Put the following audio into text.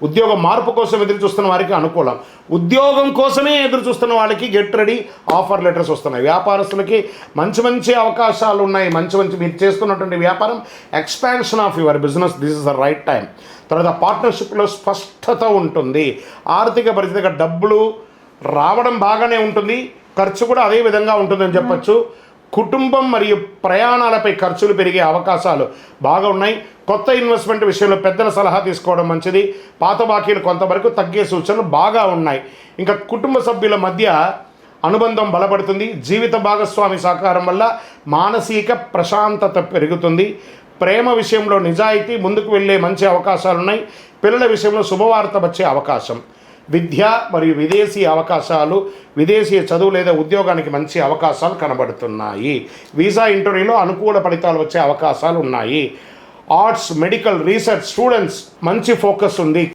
ఉద్యోగ మార్పు కోసం ఎదురు చూస్తున్న వారికి అనుకూలం. ఉద్యోగం కోసమే ఎదురు చూస్తున్న వాళ్ళకి గెట్ రెడీ, ఆఫర్ లెటర్స్ వస్తున్నాయి. వ్యాపారస్తులకి మంచి మంచి అవకాశాలు ఉన్నాయి. మంచి మీరు చేస్తున్నటువంటి వ్యాపారం, expansion of your business, this is the right time. తర్వాత పార్ట్నర్షిప్లో స్పష్టత ఉంటుంది. ఆర్థిక పరిస్థితిగా డబ్బులు రావడం బాగానే ఉంటుంది, ఖర్చు కూడా అదే విధంగా ఉంటుందని చెప్పచ్చు. కుటుంబం మరియు ప్రయాణాలపై ఖర్చులు పెరిగే అవకాశాలు బాగా ఉన్నాయి. కొత్త ఇన్వెస్ట్మెంట్ విషయంలో పెద్దల సలహా తీసుకోవడం మంచిది. పాత బాకీలు కొంతవరకు తగ్గే సూచనలు బాగా ఉన్నాయి. ఇంకా కుటుంబ సభ్యుల మధ్య అనుబంధం బలపడుతుంది. జీవిత భాగస్వామి సహకారం వల్ల మానసిక ప్రశాంతత పెరుగుతుంది. ప్రేమ విషయంలో నిజాయితీ, ముందుకు వెళ్ళే మంచి అవకాశాలు ఉన్నాయి. పిల్లల విషయంలో శుభవార్త వచ్చే అవకాశం. విద్య మరియు విదేశీ అవకాశాలు, విదేశీ చదువు లేదా ఉద్యోగానికి మంచి అవకాశాలు కనబడుతున్నాయి. వీసా ఇంటర్వ్యూలో అనుకూల ఫలితాలు వచ్చే అవకాశాలు ఉన్నాయి. ఆర్ట్స్, మెడికల్, రీసెర్చ్ స్టూడెంట్స్ మంచి ఫోకస్ ఉంది.